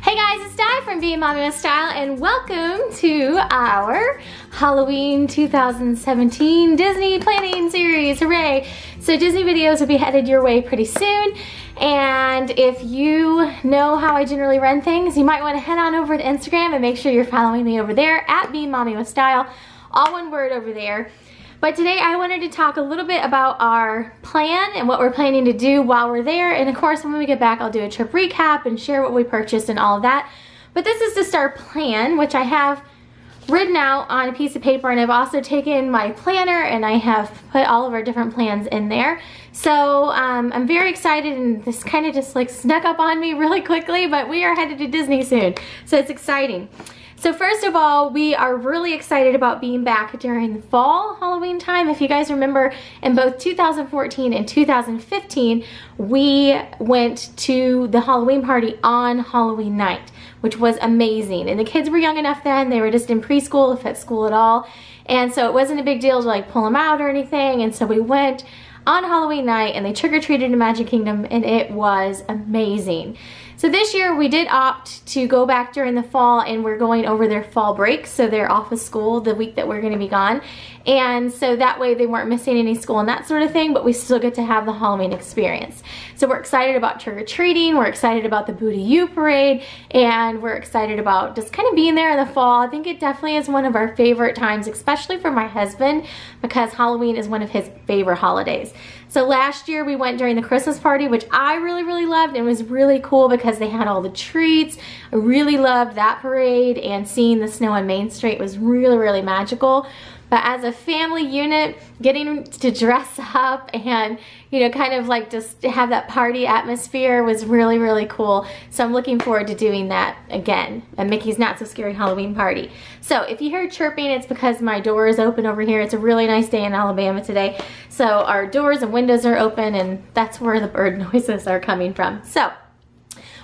Hey guys, it's Di from BeingMommywithStyle and welcome to our Halloween 2017 Disney planning series. Hooray! So Disney videos will be headed your way pretty soon, and if you know how I generally run things, you might want to head on over to Instagram and make sure you're following me over there at BeingMommywithStyle, all one word over there. But today I wanted to talk a little bit about our plan and what we're planning to do while we're there. And of course, when we get back, I'll do a trip recap and share what we purchased and all of that. But this is just our plan, which I have written out on a piece of paper, and I've also taken my planner and I have put all of our different plans in there. So I'm very excited, and this kind of just like snuck up on me really quickly, but we are headed to Disney soon. So it's exciting. So first of all, we are really excited about being back during the fall Halloween time. If you guys remember, in both 2014 and 2015, we went to the Halloween party on Halloween night, which was amazing. And the kids were young enough then, they were just in preschool, if at school at all. And so it wasn't a big deal to like pull them out or anything. And so we went on Halloween night and they trick-or-treated in Magic Kingdom, and it was amazing. So this year we did opt to go back during the fall, and we're going over their fall break, so they're off of school the week that we're going to be gone. And so that way they weren't missing any school and that sort of thing, but we still get to have the Halloween experience. So we're excited about trick-or-treating, we're excited about the Booty U parade, and we're excited about just kind of being there in the fall. I think it definitely is one of our favorite times, especially for my husband, because Halloween is one of his favorite holidays. So last year we went during the Christmas party, which I really loved, and was really cool because they had all the treats. I really loved that parade, and seeing the snow on Main Street was really magical. But as a family unit, getting to dress up and, you know, kind of like just have that party atmosphere was really cool. So I'm looking forward to doing that again, a Mickey's Not So Scary Halloween party. So if you hear chirping, it's because my door is open over here. It's a really nice day in Alabama today. So our doors and windows are open, and that's where the bird noises are coming from. So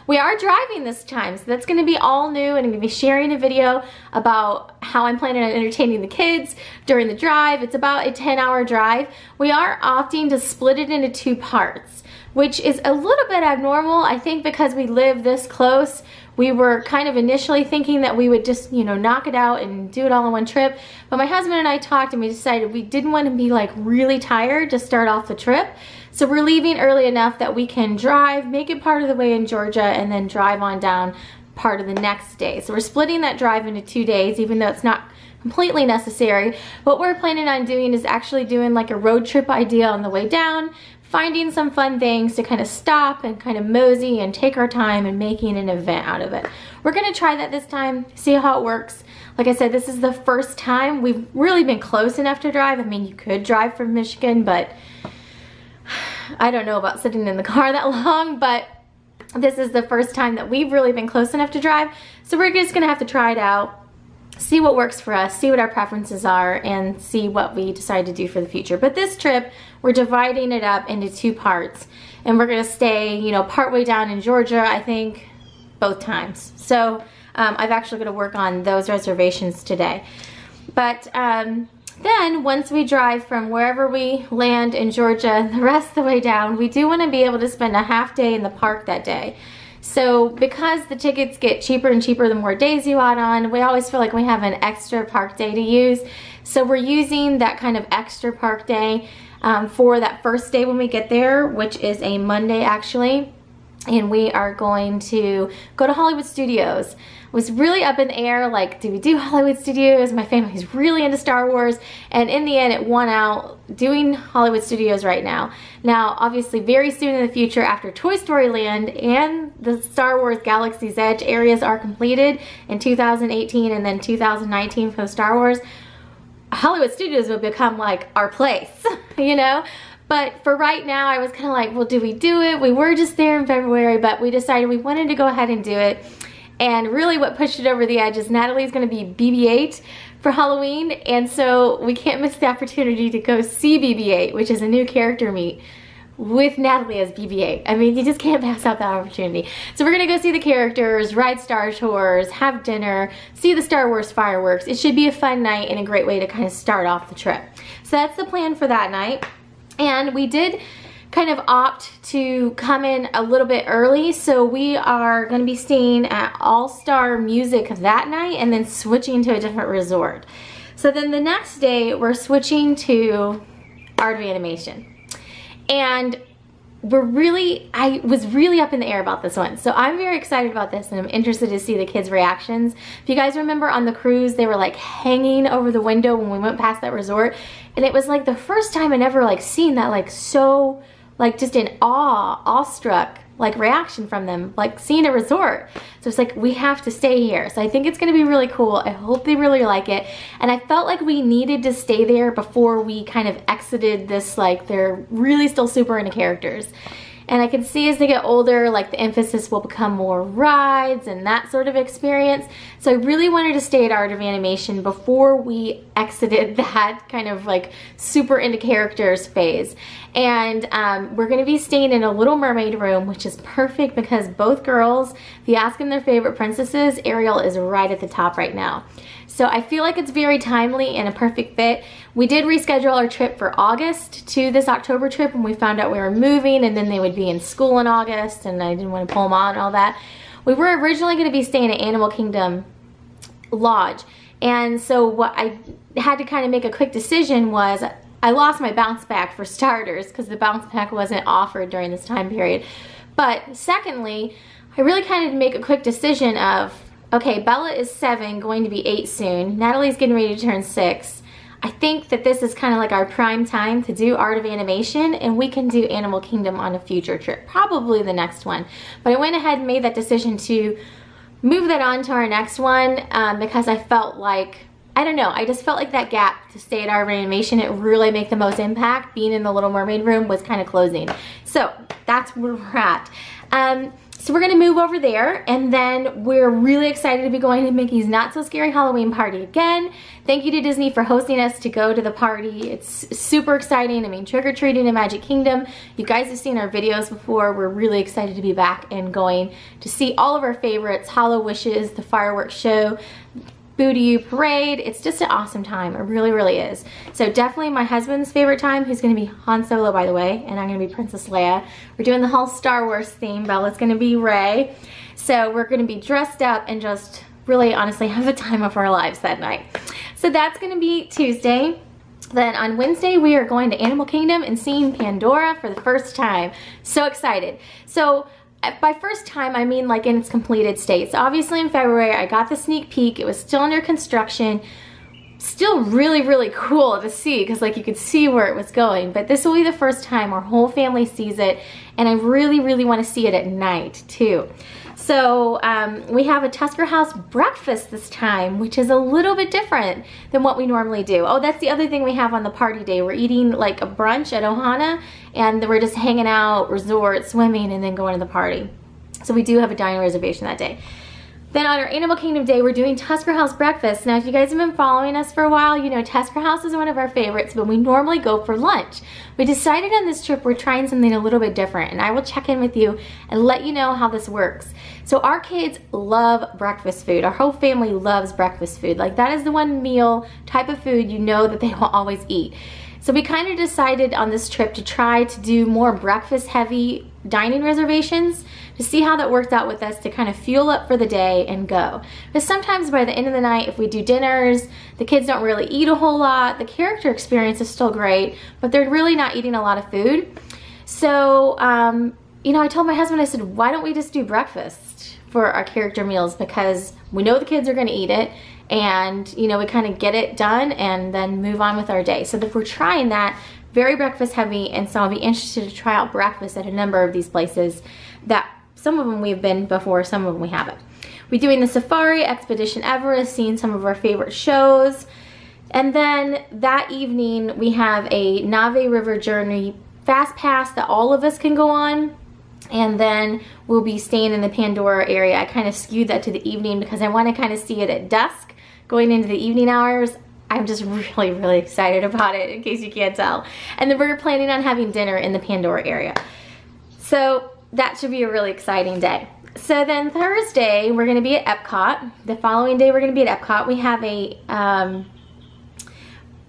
we are driving this time, so that's going to be all new, and I'm going to be sharing a video about how I'm planning on entertaining the kids during the drive. It's about a 10-hour drive. We are opting to split it into 2 parts, which is a little bit abnormal. I think because we live this close, we were kind of initially thinking that we would just, you know, knock it out and do it all in one trip. But my husband and I talked, and we decided we didn't want to be like really tired to start off the trip. So we're leaving early enough that we can drive, make it part of the way in Georgia, and then drive on down part of the next day. So we're splitting that drive into 2 days, even though it's not completely necessary. What we're planning on doing is actually doing like a road trip idea on the way down, finding some fun things to kind of stop and kind of mosey and take our time and making an event out of it. We're gonna try that this time, see how it works. Like I said, this is the first time we've really been close enough to drive. I mean, you could drive from Michigan, but I don't know about sitting in the car that long, but this is the first time that we've really been close enough to drive. So we're just gonna have to try it out, see what works for us, see what our preferences are, and see what we decide to do for the future. But this trip, we're dividing it up into 2 parts, and we're gonna stay, you know, partway down in Georgia, I think, both times. So I've actually gonna work on those reservations today. But then once we drive from wherever we land in Georgia the rest of the way down, we do want to be able to spend a half day in the park that day. So because the tickets get cheaper and cheaper the more days you add on, we always feel like we have an extra park day to use. So we're using that kind of extra park day for that first day when we get there, which is a Monday actually. And we are going to go to Hollywood Studios. It was really up in the air, like, do we do Hollywood Studios? My family's really into Star Wars, and in the end it won out doing Hollywood Studios right now. Now, obviously very soon in the future, after Toy Story Land and the Star Wars Galaxy's Edge areas are completed in 2018 and then 2019 for the Star Wars, Hollywood Studios will become like our place, you know? But for right now, I was kind of like, well, do we do it? We were just there in February, but we decided we wanted to go ahead and do it. And really what pushed it over the edge is Natalie's gonna be BB-8 for Halloween, and so we can't miss the opportunity to go see BB-8, which is a new character meet with Natalie as BB-8. I mean, you just can't pass up that opportunity. So we're gonna go see the characters, ride Star Tours, have dinner, see the Star Wars fireworks. It should be a fun night and a great way to kind of start off the trip. So that's the plan for that night. And we did kind of opt to come in a little bit early. So we are going to be staying at All Star Music that night and then switching to a different resort. So then the next day we're switching to Art of Animation. And I was really up in the air about this one. So I'm very excited about this and I'm interested to see the kids' reactions. If you guys remember on the cruise, they were like hanging over the window when we went past that resort. And it was like the first time I'd ever like seen that like so like just in awestruck like reaction from them, like seeing a resort. So it's like, we have to stay here. So I think it's gonna be really cool. I hope they really like it. And I felt like we needed to stay there before we kind of exited this, like they're really still super into characters. And I can see as they get older, like the emphasis will become more rides and that sort of experience. So I really wanted to stay at Art of Animation before we exited that kind of like super into characters phase. And we're gonna be staying in a Little Mermaid room, which is perfect because both girls, if you ask them their favorite princesses, Ariel is right at the top right now. So I feel like it's very timely and a perfect fit. We did reschedule our trip for August to this October trip when we found out we were moving, and then they would be in school in August and I didn't want to pull them on and all that. We were originally going to be staying at Animal Kingdom Lodge, and so what I had to kind of make a quick decision was I lost my bounce back for starters because the bounce back wasn't offered during this time period. But secondly, I really kind of make a quick decision of, okay, Bella is 7, going to be 8 soon. Natalie's getting ready to turn 6. I think that this is kind of like our prime time to do Art of Animation, and we can do Animal Kingdom on a future trip, probably the next one. But I went ahead and made that decision to move that on to our next one because I felt like, I don't know, I just felt like that gap to stay at Art of Animation, it really make the most impact. Being in the Little Mermaid room was kind of closing. So that's where we're at. So we're gonna move over there, and then we're really excited to be going to Mickey's Not So Scary Halloween party again. Thank you to Disney for hosting us to go to the party. It's super exciting. I mean, trick-or-treating in Magic Kingdom. You guys have seen our videos before. We're really excited to be back and going to see all of our favorites, Hollow Wishes, the fireworks show, Boo-to-You Parade. It's just an awesome time. It really, really is. So definitely my husband's favorite time, who's going to be Han Solo, by the way, and I'm going to be Princess Leia. We're doing the whole Star Wars theme. Bella's going to be Rey. So we're going to be dressed up and just really, honestly, have the time of our lives that night. So that's going to be Tuesday. Then on Wednesday, we are going to Animal Kingdom and seeing Pandora for the first time. So excited. So by first time, I mean like in its completed state. So obviously in February, I got the sneak peek. It was still under construction. Still really, really cool to see because like you could see where it was going. But this will be the first time our whole family sees it. And I really, really want to see it at night too. So we have a Tusker House breakfast this time, which is a little bit different than what we normally do. Oh, that's the other thing we have on the party day. We're eating like a brunch at Ohana, and we're just hanging out, resort, swimming, and then going to the party. So we do have a dining reservation that day. Then on our Animal Kingdom day, we're doing Tusker House breakfast. Now, if you guys have been following us for a while, you know Tusker House is one of our favorites, but we normally go for lunch. We decided on this trip we're trying something a little bit different, and I will check in with you and let you know how this works. So our kids love breakfast food. Our whole family loves breakfast food. Like that is the one meal type of food you know that they will always eat. So we kind of decided on this trip to try to do more breakfast heavy dining reservations to see how that worked out with us to kind of fuel up for the day and go. Because sometimes by the end of the night, if we do dinners, the kids don't really eat a whole lot. The character experience is still great, but they're really not eating a lot of food. So, you know, I told my husband, I said, why don't we just do breakfast for our character meals? Because we know the kids are gonna eat it, and you know, we kind of get it done and then move on with our day. So if we're trying that, very breakfast heavy, and so I'll be interested to try out breakfast at a number of these places that some of them we've been before, some of them we haven't. We're doing the Safari, Expedition Everest, seeing some of our favorite shows. And then that evening we have a Nave River Journey Fast Pass that all of us can go on. And then we'll be staying in the Pandora area. I kind of skewed that to the evening because I want to kind of see it at dusk going into the evening hours. I'm just really, really excited about it, in case you can't tell. And then we're planning on having dinner in the Pandora area. So that should be a really exciting day. So then Thursday, we're gonna be at Epcot. The following day, we're gonna be at Epcot.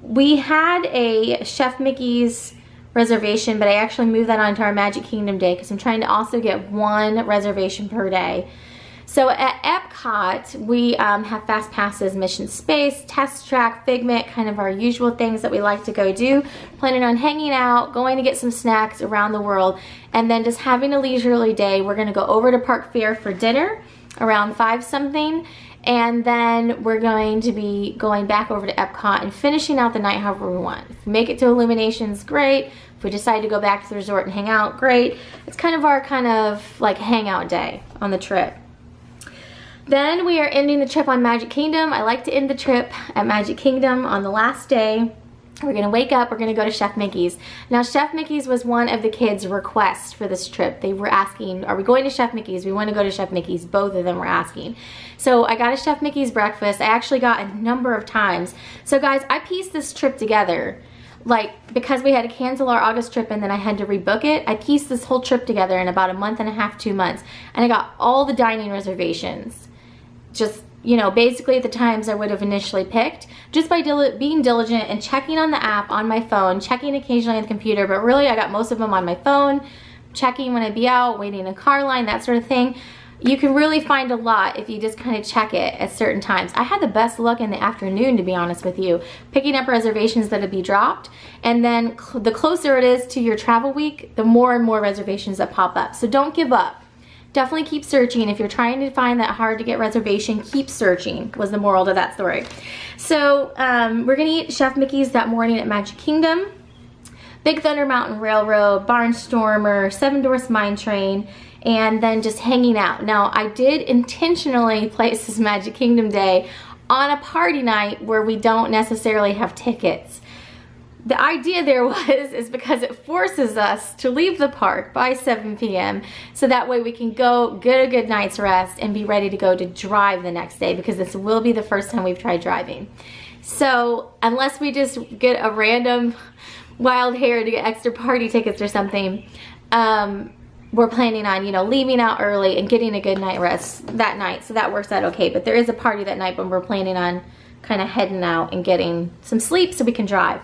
We had a Chef Mickey's reservation, but I actually moved that onto our Magic Kingdom day because I'm trying to also get 1 reservation per day. So at Epcot, we have fast passes, Mission Space, Test Track, Figment, kind of our usual things that we like to go do. Planning on hanging out, going to get some snacks around the world, and then just having a leisurely day. We're gonna go over to Park Fair for dinner around 5 something, and then we're going to be going back over to Epcot and finishing out the night however we want. If we make it to Illuminations, great. If we decide to go back to the resort and hang out, great. It's kind of our like hangout day on the trip. Then we are ending the trip on Magic Kingdom. I like to end the trip at Magic Kingdom on the last day. We're gonna wake up, we're gonna go to Chef Mickey's. Now Chef Mickey's was one of the kids' requests for this trip. They were asking, are we going to Chef Mickey's? We wanna go to Chef Mickey's. Both of them were asking. So I got a Chef Mickey's breakfast. I actually got a number of times. So guys, I pieced this trip together. Like, because we had to cancel our August trip and then I had to rebook it, I pieced this whole trip together in about a month and a half, 2 months. And I got all the dining reservations. Just, you know, basically at the times I would have initially picked, just by being diligent and checking on the app on my phone, checking occasionally on the computer, but really I got most of them on my phone, checking when I'd be out, waiting in a car line, that sort of thing. You can really find a lot if you just kind of check it at certain times. I had the best luck in the afternoon, to be honest with you, picking up reservations that would be dropped, and then the closer it is to your travel week, the more and more reservations that pop up. So don't give up. Definitely keep searching. If you're trying to find that hard to get reservation, keep searching, was the moral to that story. So we're gonna eat Chef Mickey's that morning at Magic Kingdom. Big Thunder Mountain Railroad, Barnstormer, Seven Dwarfs Mine Train, and then just hanging out. Now I did intentionally place this Magic Kingdom day on a party night where we don't necessarily have tickets. The idea there is because it forces us to leave the park by 7 p.m. so that way we can go get a good night's rest and be ready to go to drive the next day, because this will be the first time we've tried driving. So unless we just get a random wild hair to get extra party tickets or something, we're planning on, you know, leaving out early and getting a good night rest that night. So that works out okay. But there is a party that night, but we're planning on kind of heading out and getting some sleep so we can drive.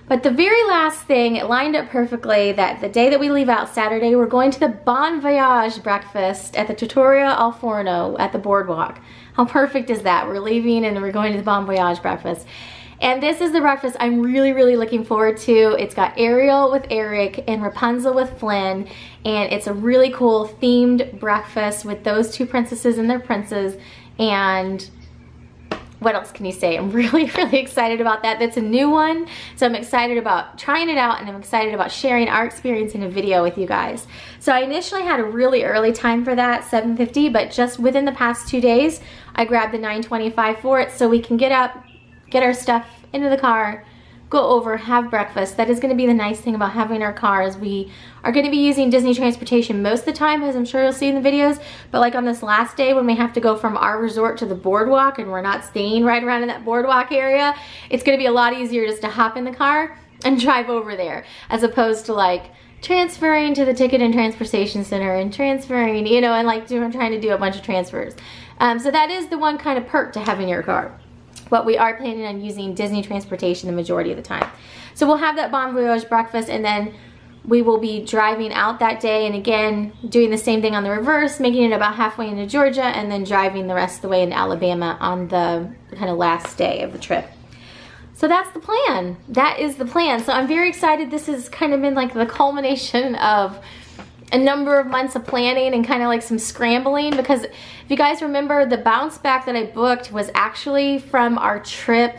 But the very last thing, it lined up perfectly that the day that we leave out, Saturday, we're going to the Bon Voyage breakfast at the Trattoria Al Forno at the boardwalk. How perfect is that? We're leaving and we're going to the Bon Voyage breakfast. And this is the breakfast I'm really, really looking forward to. It's got Ariel with Eric and Rapunzel with Flynn. And it's a really cool themed breakfast with those 2 princesses and their princes. And what else can you say? I'm really, really excited about that. That's a new one. So I'm excited about trying it out, and I'm excited about sharing our experience in a video with you guys. So I initially had a really early time for that, 7:50, but just within the past 2 days, I grabbed the 9:25 for it so we can get up, get our stuff into the car, go over, have breakfast. That is going to be the nice thing about having our cars. We are going to be using Disney transportation most of the time, as I'm sure you'll see in the videos, but like on this last day when we have to go from our resort to the boardwalk and we're not staying right around in that boardwalk area, it's going to be a lot easier just to hop in the car and drive over there, as opposed to like transferring to the ticket and transportation center and transferring, you know, and like trying to do a bunch of transfers. So that is the one kind of perk to having your car. But we are planning on using Disney transportation the majority of the time. So we'll have that Bon Voyage breakfast, and then we will be driving out that day, and again doing the same thing on the reverse, making it about halfway into Georgia and then driving the rest of the way into Alabama on the kind of last day of the trip. So that's the plan. That is the plan. So I'm very excited. This has kind of been like the culmination of a number of months of planning and kind of like some scrambling, because if you guys remember, the bounce back that I booked was actually from our trip,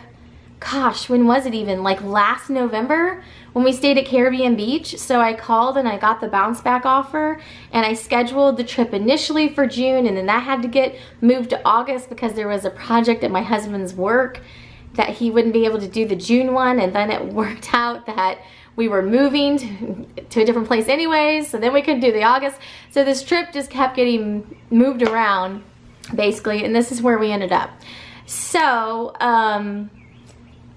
gosh, when was it even? Like last November when we stayed at Caribbean Beach. So I called and I got the bounce back offer, and I scheduled the trip initially for June, and then that had to get moved to August because there was a project at my husband's work that he wouldn't be able to do the June one, and then it worked out that we were moving to a different place anyways, so then we couldn't do the August. So this trip just kept getting moved around, basically, and this is where we ended up. So,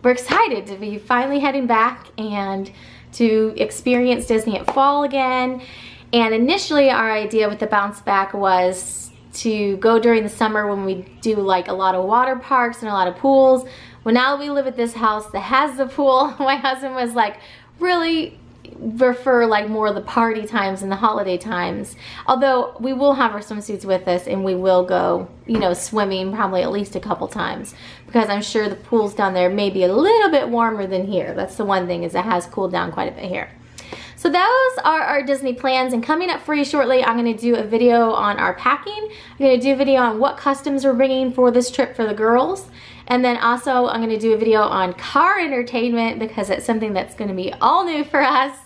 we're excited to be finally heading back and to experience Disney at fall again. And initially our idea with the bounce back was to go during the summer when we do like a lot of water parks and a lot of pools. Well, now we live at this house that has the pool. My husband was like, really, prefer like more of the party times and the holiday times. Although we will have our swimsuits with us and we will go, you know, swimming probably at least a couple times, because I'm sure the pools down there may be a little bit warmer than here. That's the one thing, is it has cooled down quite a bit here. So those are our Disney plans, and coming up for you shortly, I'm going to do a video on our packing. I'm going to do a video on what customs we're bringing for this trip for the girls. And then also I'm going to do a video on car entertainment, because it's something that's going to be all new for us.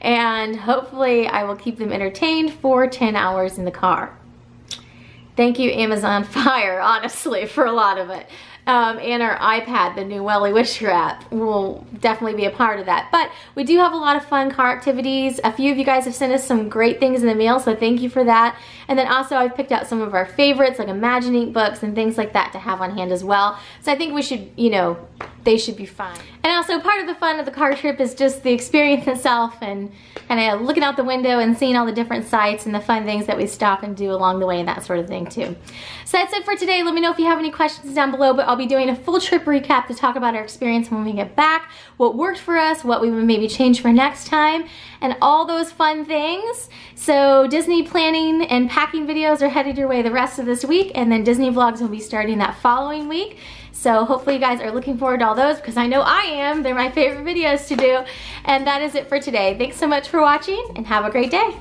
And hopefully I will keep them entertained for 10 hours in the car. Thank you Amazon Fire, honestly, for a lot of it. And our iPad, the new Welly Wisher app, will definitely be a part of that. But we do have a lot of fun car activities. A few of you guys have sent us some great things in the mail, so thank you for that. And then also I've picked out some of our favorites, like Imagining books and things like that to have on hand as well. So I think we should, you know, they should be fine. And also part of the fun of the car trip is just the experience itself, and kind of looking out the window and seeing all the different sights and the fun things that we stop and do along the way and that sort of thing too. So that's it for today. Let me know if you have any questions down below, but I'll be doing a full trip recap to talk about our experience when we get back, what worked for us, what we would maybe change for next time, and all those fun things. So Disney planning and packing videos are headed your way the rest of this week, and then Disney vlogs will be starting that following week. So hopefully you guys are looking forward to all those, because I know I am. They're my favorite videos to do. And that is it for today. Thanks so much for watching, and have a great day.